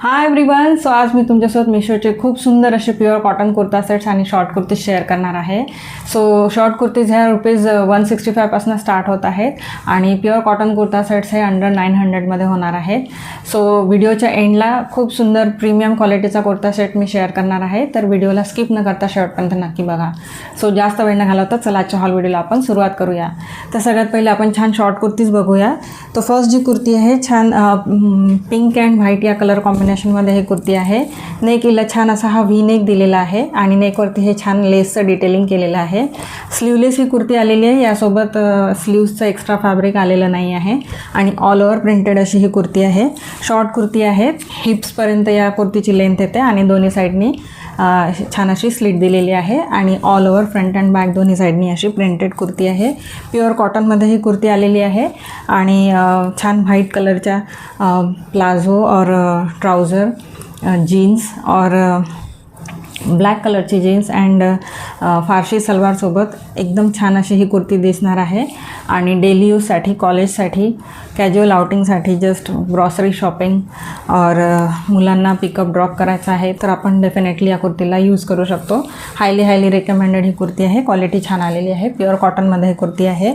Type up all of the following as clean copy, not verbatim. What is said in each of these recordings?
Hi everyone. So आज मी तुमच्यासोबत मिशोचे खूप सुंदर असे प्युअर कॉटन कुर्ता सेट्स आणि शॉर्ट कुर्तीज शेअर करणार आहे. सो शॉर्ट कुर्तीज ह्या ₹165 पासून स्टार्ट होत आहेत आणि प्युअर कॉटन कुर्ता सेट्स हे अंडर 900मध्ये होणार आहेत. सो व्हिडिओच्या एंडला खूप सुंदर प्रीमियम क्वालिटीचा कुर्ता सेट मी शेअर करणार आहे, तर व्हिडिओला स्किप न करता शेवटपर्यंत नक्की बघा. सो जास्त वेळ न घालवता चला आजच्या हॉल व्हिडिओला आपण सुरुवात करूया. तर सगळ्यात पहिले आपण छान शॉर्ट कुर्तीज बघूया. तो फर्स्ट जी कुर्ती आहे छान पिंक अँड व्हाईट या कलर कॉम्बिनेशनमध्ये ही कुर्ती आहे. नेकला छान असा हा व्ही नेक दिलेला आहे आणि नेकवरती हे छान लेसचं डिटेलिंग केलेलं आहे. स्लीवलेस ही कुर्ती आलेली आहे. यासोबत स्लीव्सचं एक्स्ट्रा फॅब्रिक आलेलं नाही आहे आणि ऑल ओव्हर प्रिंटेड अशी ही कुर्ती आहे. शॉर्ट कुर्ती आहे. हिप्सपर्यंत या कुर्तीची लेंथ येते आणि दोन्ही साईडनी छान अशी स्लिट दिलेली आहे आणि all over front and back दोन्ही साईडनी अशी प्रिंटेड कुर्ती आहे. प्युअर कॉटनमध्ये ही कुर्ती आलेली आहे आणि छान व्हाईट कलरच्या प्लाझो और ट्राउज़र जीन्स और ब्लॅक कलरची जीन्स अँड फारशी सलवारसोबत एकदम छान अशी ही कुर्ती दिसणार आहे आणि डेली यूजसाठी, कॉलेजसाठी, कॅज्युअल आउटिंगसाठी, जस्ट ग्रॉसरी शॉपिंग और मुलांना पिकअप ड्रॉप करायचं आहे तर आपण डेफिनेटली या कुर्तीला यूज करू शकतो. हायली रिकमेंडेड ही कुर्ती आहे. क्वालिटी छान आलेली आहे. प्युअर कॉटनमध्ये ही कुर्ती आहे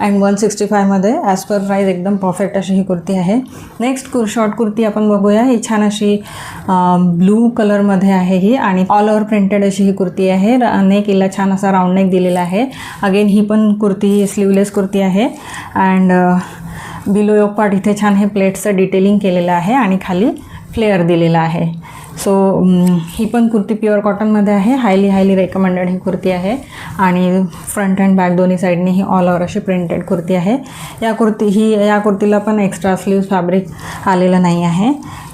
अँड 165मध्ये ॲज पर प्राईज एकदम परफेक्ट अशी ही कुर्ती आहे. नेक्स्ट शॉर्ट कुर्ती आपण बघूया. ही छान अशी ब्लू कलरमध्ये आहे ही आणि ऑल ओव्हर प्रिंटेड अशी ही कुर्ती आहे. नेकला छान असा राऊंड नेक दिलेला आहे. अगेन ही पण कुर्ती स्लीवलेस कुर्ती आहे अँड बिलो योक पार्ट इथे छान हे प्लेट्सचं डिटेलिंग केलेलं आहे आणि खाली फ्लेअर दिलेला आहे. सो ही पण कुर्ती प्युअर कॉटनमध्ये आहे. हायली रेकमेंडेड ही कुर्ती आहे आणि फ्रंट अँड बॅक दोन्ही साईडनी ही ऑल ओव्हर अशी प्रिंटेड कुर्ती आहे. या कुर्तीला पण एक्स्ट्रा स्लीव्स फॅब्रिक आलेलं नाही आहे.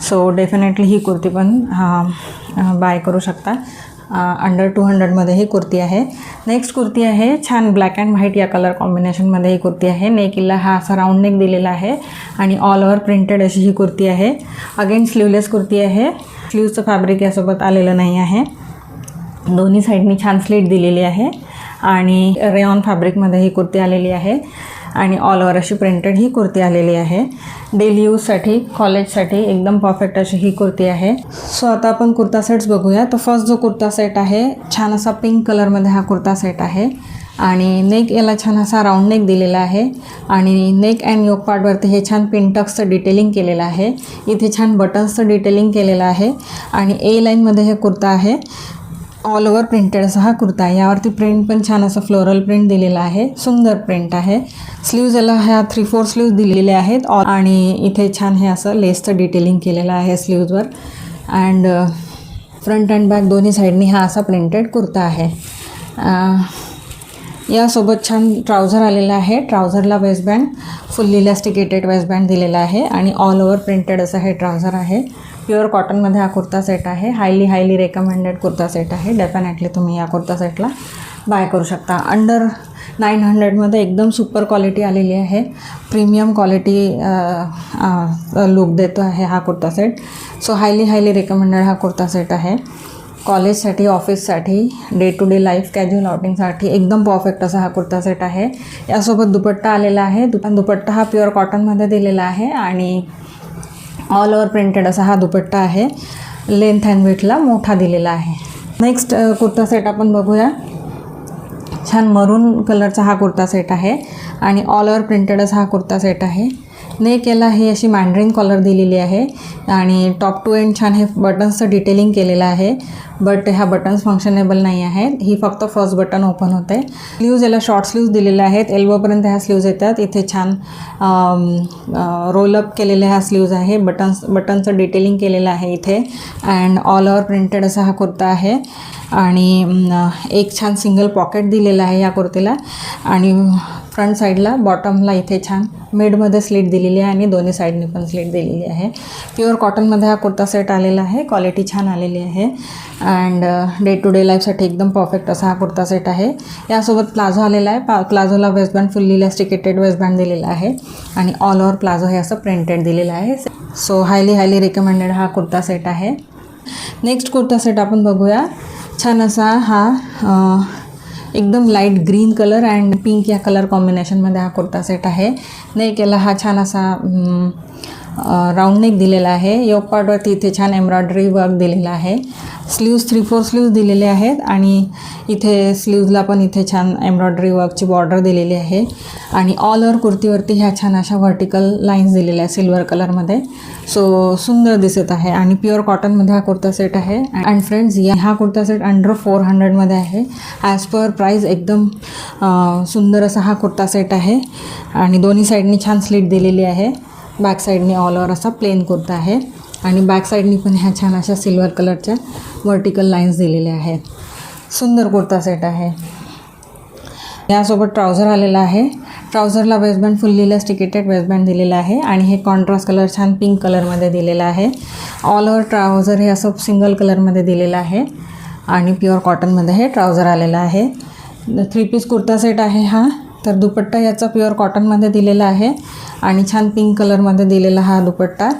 सो डेफिनेटली ही कुर्ती पण बाय करू शकता. अंडर 200मध्ये ही कुर्ती आहे. नेक्स्ट कुर्ती आहे छान ब्लॅक अँड व्हाईट या कलर कॉम्बिनेशनमध्ये ही कुर्ती आहे. नेकला हा असा राऊंड नेक दिलेला आहे आणि ऑल ओव्हर प्रिंटेड अशी ही कुर्ती आहे. अगेन स्लीवलेस कुर्ती आहे. स्लीवचं फॅब्रिक यासोबत आलेलं नाही आहे. दोन्ही साईडनी छान स्लीट दिलेली आहे आणि रेऑन फॅब्रिकमध्ये ही कुर्ती आलेली आहे आणि ऑल ओव्हर अशी प्रिंटेड ही कुर्ती आलेली आहे. डेली यूजसाठी, कॉलेजसाठी एकदम परफेक्ट अशी ही कुर्ती आहे. सो आता आपण कुर्ता सेट्स बघूया. तर फर्स्ट जो कुर्ता सेट आहे छान असा पिंक कलरमध्ये हा कुर्ता सेट आहे आणि नेक याला छान असा राऊंड नेक दिलेला आहे आणि नेक अँड योक पार्टवरती हे छान पिनटक्सचं डिटेलिंग केलेलं आहे. इथे छान बटन्सचं डिटेलिंग केलेलं आहे आणि ए लाईनमध्ये हे कुर्ता आहे. ऑल ओव्हर प्रिंटेड असा हा कुर्ता आहे. यावरती प्रिंट पण छान असं फ्लोरल प्रिंट दिलेलं आहे. सुंदर प्रिंट आहे. स्लीव्ज याला ह्या 3/4 स्लीव्ज दिलेले आहेत आणि इथे छान हे असं लेसचं डिटेलिंग केलेलं आहे स्लीव्जवर अँड फ्रंट अँड बॅक दोन्ही साईडनी हा असा प्रिंटेड कुर्ता आहे. यासोबत छान ट्राउझर आलेला आहे. ट्राउझरला वेस्टबँड फुल्ली इलॅस्टिकेटेड वेस्टबँड दिलेला आहे आणि ऑल ओव्हर प्रिंटेड असं हे ट्राउझर आहे. प्युअर कॉटनमध्ये हा कुर्ता सेट आहे. हायली रेकमेंडेड कुर्ता सेट आहे. डेफिनेटली तुम्ही या कुर्ता सेटला बाय करू शकता. अंडर 900मध्ये एकदम सुपर क्वालिटी आलेली आहे. प्रीमियम क्वालिटी लुक देतो आहे हा kurta set. So highly recommended हा कुर्ता सेट आहे. कॉलेजसाठी, ऑफिससाठी, डे टू डे लाईफ, कॅज्युअल आउटिंगसाठी एकदम परफेक्ट असा हा कुर्ता सेट आहे. यासोबत दुपट्टा आलेला आहे. दुपट्टा हा प्युअर कॉटनमध्ये दिलेला आहे आणि ऑल ओव्हर प्रिंटेड असा हा दुपट्टा आहे. लेंथ अँड विड्थला मोठा दिलेला आहे. नेक्स्ट कुर्ता सेट आपण बघूया. छान मरून कलरचा हा कुर्ता सेट आहे आणि ऑल ओव्हर प्रिंटेड असा हा कुर्ता सेट आहे. नेक याला ही अशी मॅन्ड्रिन कॉलर दिलेली आहे आणि टॉप टू एंड छान हे बटन्सचं डिटेलिंग केलेलं आहे. बट ह्या बटन्स फंक्शनेबल नाही आहेत. ही फक्त फर्स्ट बटन ओपन होते. स्लीव्ज याला शॉर्ट स्लीव्ज दिलेल्या आहेत. एल्बोपर्यंत ह्या स्लीव्ज येतात. इथे छान रोलअप केलेले ह्या स्लीव्ज आहे. बटनचं डिटेलिंग केलेलं आहे इथे अँड ऑल ओव्हर प्रिंटेड असा हा कुर्ता आहे आणि एक छान सिंगल पॉकेट दिलेला आहे या कुर्तीला आणि फ्रंट साईडला बॉटमला इथे छान मिडमध्ये स्लीट दिलेली आहे आणि दोन्ही साईडनी पण स्लीट दिलेली आहे. प्युअर कॉटनमध्ये हा कुर्ता सेट आलेला आहे. क्वालिटी छान आलेली आहे अँड डे टू डे लाईफसाठी एकदम परफेक्ट असा हा कुर्ता सेट आहे. यासोबत प्लाझो आलेला आहे. प्लाझोला वेस्टबँड फुल्ली इलॅस्टिकेटेड वेस्टबँड दिलेला आहे आणि ऑल ओव्हर प्लाझो हे असं प्रिंटेड दिलेलं आहे. सो हायली रेकमेंडेड हा कुर्ता सेट आहे. नेक्स्ट कुर्ता सेट आपण बघूया. छान असा हा एकदम light green colour and pink या कलर कॉम्बिनेशनमध्ये हा कुर्ता सेट आहे. नेक याला हा छान असा राऊंड नेक दिलेला आहे. योक पार्टवरती इथे छान एम्ब्रॉयडरी वर्क दिलेलं आहे. स्लीव्ज 3/4 स्लीव्ज दिलेले आहेत आणि इथे स्लीव्जला पण इथे छान एम्ब्रॉयडरी वर्कची बॉर्डर दिलेली आहे. आणि ऑल ओव्हर कुर्तीवरती ह्या छान अशा व्हर्टिकल लाईन्स दिलेल्या आहेत सिल्वर कलरमध्ये. सो सुंदर दिसत आहे आणि प्युअर कॉटनमध्ये हा कुर्ता सेट आहे. अँड फ्रेंड्स, हा कुर्ता सेट अंडर 400मध्ये आहे. ॲज पर प्राईज एकदम सुंदर असा हा कुर्ता सेट आहे. आणि दोन्ही साईडनी छान स्लीट दिलेली आहे. बॅक साईडनी ऑल ओव्हर असा प्लेन कुर्ता आहे आणि बॅक साईडनी पण ह्या छान अशा सिल्वर कलरच्या व्हर्टिकल लाईन्स दिलेल्या आहेत. सुंदर कुर्ता सेट आहे. यासोबत ट्राउझर आलेला आहे. ट्राउझरला वेस्टबँड फुल्ली इलास्टिकेटेड वेस्टबँड दिलेला आहे आणि हे कॉन्ट्रास्ट कलर छान पिंक कलरमध्ये दिलेला आहे. ऑल ओव्हर ट्राउझर हे असं सिंगल कलरमध्ये दिलेलं आहे आणि प्युअर कॉटनमध्ये हे ट्राउझर आलेला आहे. 3 पीस कुर्ता सेट आहे हा. तर दुपट्टा याचा प्युअर कॉटनमध्ये दिलेला आहे आणि छान पिंक कलरमध्ये दिलेला हा दुपट्टा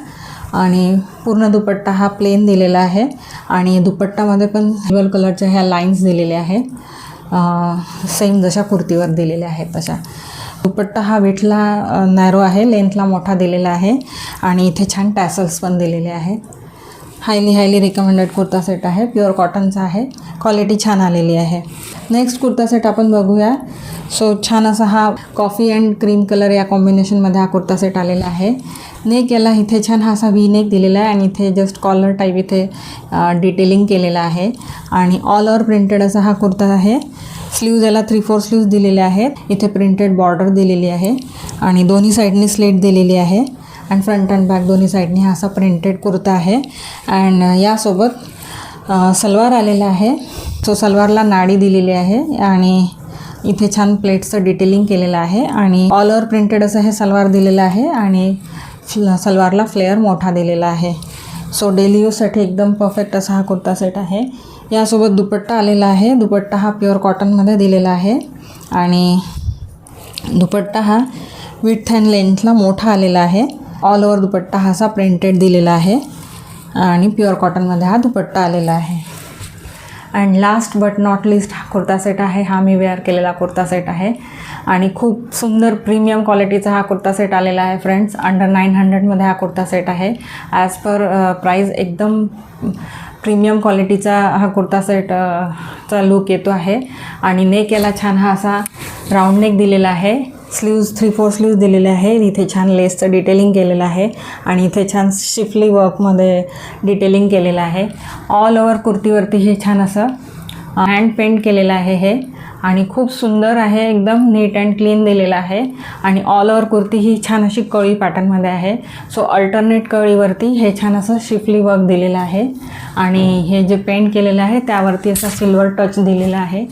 आणि पूर्ण दुपट्टा हा प्लेन दिलेला आहे आणि दुपट्टामध्ये पण सिल्वर कलरच्या ह्या लाईन्स दिलेल्या आहेत, सेम जशा कुर्तीवर दिलेल्या आहेत तशा. दुपट्टा हा विथला नॅरो आहे, लेंथला मोठा दिलेला आहे आणि इथे छान टॅसल्स पण दिलेले आहेत. हायली रिकमेंडेड कुर्ता सेट आहे. प्युअर कॉटनचा आहे. क्वालिटी छान आलेली आहे. नेक्स्ट कुर्ता सेट आपण बघूया. सो छान असा हा कॉफी अँड क्रीम कलर या कॉम्बिनेशनमध्ये हा कुर्ता सेट आलेला आहे. नेक याला इथे छान हा असा व्ही नेक दिलेला आहे आणि इथे जस्ट कॉलर टाईप इथे डिटेलिंग केलेलं आहे आणि ऑल ओव्हर प्रिंटेड असा हा कुर्ता आहे. स्लीव्ज याला 3/4 स्लीव्ज दिलेले आहेत. इथे प्रिंटेड बॉर्डर दिलेली आहे आणि दोन्ही साईडनी स्लेट दिलेली आहे अँड फ्रंट अँड बॅक दोन्ही साईडनी हा असा प्रिंटेड कुर्ता आहे. अँड यासोबत सलवार आलेला आहे. सो सलवारला नाडी दिलेली आहे आणि इथे छान प्लेट्सचं डिटेलिंग केलेलं आहे आणि ऑल ओव्हर प्रिंटेड असं हे सलवार दिलेलं आहे आणि सलवारला फ्लेअर मोठा दिलेला आहे. सो डेली यूजसाठी एकदम परफेक्ट असा हा कुर्ता सेट आहे. यासोबत दुपट्टा आलेला आहे. दुपट्टा हा प्युअर कॉटनमध्ये दिलेला आहे आणि दुपट्टा हा विड्थ अँड लेंथला मोठा आलेला आहे. ऑल ओव्हर दुपट्टा हा असा प्रिंटेड दिलेला आहे आणि प्युअर कॉटनमध्ये हा दुपट्टा आलेला आहे. And last but not list हा कुर्ता सेट आहे. हा मी वेअर केलेला कुर्ता सेट आहे आणि खूप सुंदर प्रीमियम क्वालिटीचा हा कुर्ता सेट आलेला आहे. फ्रेंड्स, अंडर 900मध्ये हा कुर्ता सेट आहे. ॲज पर प्राईज एकदम प्रीमियम क्वालिटीचा हा कुर्ता सेटचा लुक येतो आहे आणि नेक याला छान हा असा राऊंड नेक दिलेला आहे. स्लीव्ज 3/4 स्लीव्ज दिलेले आहे. इथे छान लेसचं डिटेलिंग केलेलं आहे आणि इथे छान शिफली वर्कमध्ये डिटेलिंग केलेलं आहे. ऑल ओव्हर कुर्तीवरती हे छान असं हँड पेंट केलेलं आहे हे आणि खूप सुंदर आहे. एकदम नीट अँड क्लीन दिलेलं आहे आणि ऑल ओव्हर कुर्ती ही छान अशी कळी पॅटर्नमध्ये आहे. सो अल्टरनेट कळीवरती हे छान असं शिफली वर्क दिलेलं आहे आणि हे जे पेंट केलेलं आहे त्यावरती असा सिल्वर टच दिलेला आहे.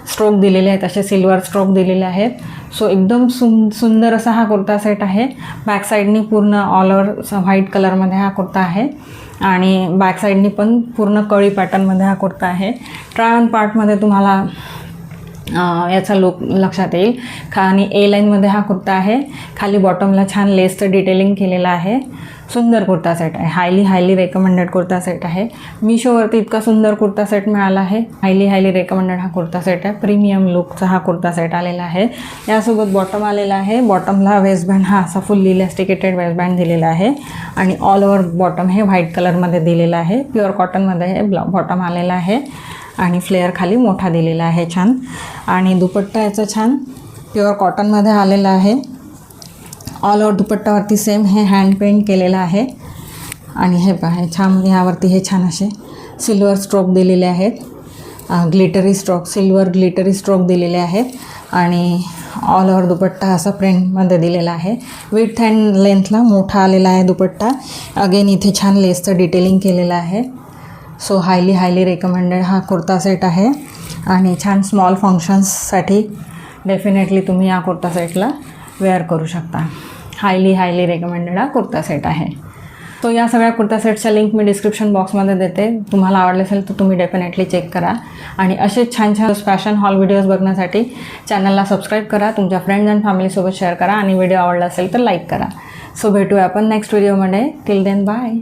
स्ट्रोक दिलेले आहेत, असे सिल्वर स्ट्रोक दिलेले आहेत. सो एकदम सुंदर असा हा कुर्ता सेट आहे. बॅक साईडनी पूर्ण ऑल ओव्हर व्हाईट कलरमध्ये हा कुर्ता आहे आणि बॅक साईडनी पण पूर्ण कळी पॅटर्नमध्ये हा कुर्ता आहे. ट्राय ऑन पार्टमध्ये तुम्हाला याचा लुक लक्षात येईल. आणि ए लाईनमध्ये हा कुर्ता आहे. खाली बॉटमला छान लेसचं डिटेलिंग केलेलं आहे. सुंदर कुर्ता सेट आहे. हायली रेकमेंडेड कुर्ता सेट आहे. मीशोवरती इतका सुंदर कुर्ता सेट मिळाला आहे. हायली रेकमेंडेड हा कुर्ता सेट आहे. प्रीमियम लुकचा हा कुर्ता सेट आलेला आहे. यासोबत बॉटम आलेला आहे. बॉटमला वेस्टबँड हा असा फुल्ली इलास्टिकेटेड वेस्टबँड दिलेला आहे आणि ऑल ओव्हर बॉटम हे व्हाईट कलरमध्ये दिलेलं आहे. प्युअर कॉटनमध्ये हे बॉटम आलेलं आहे आणि फ्लेअर खाली मोठा दिलेला आहे छान. आणि दुपट्टा याचा छान प्युअर कॉटनमध्ये आलेला आहे. ऑल ओव्हर दुपट्टावरती सेम हे हँड पेंट केलेलं आहे आणि हे पहा छान ह्यावरती हे छान असे सिल्वर स्ट्रोक दिलेले आहेत. Glittery stroke, silver glittery stroke दिलेले आहेत आणि ऑल ओव्हर दुपट्टा असा प्रिंटमध्ये दिलेला आहे. विड्थ अँड लेंथला मोठा आलेला आहे दुपट्टा. अगेन इथे छान लेसचं डिटेलिंग केलेलं आहे. सो हायली रेकमेंडेड हा कुर्ता सेट आहे आणि छान स्मॉल फंक्शन्ससाठी डेफिनेटली तुम्ही या कुर्ता सेटला वेअर करू शकता. हायली रेकमेंडेड हा कुर्ता सेट आहे. तो या सगळ्या कुर्ता सेटच्या लिंक मी डिस्क्रिप्शन बॉक्समध्ये देते. तुम्हाला आवडले असेल तर तुम्ही डेफिनेटली चेक करा आणि असे छान फॅशन हॉल व्हिडिओज बघण्यासाठी चॅनलला सबस्क्राईब करा. तुमच्या फ्रेंड्स अँड फॅमिलीसोबत शेअर करा आणि व्हिडिओ आवडला असेल तर लाईक करा. सो भेटूया आपण नेक्स्ट व्हिडिओमध्ये. Till then bye.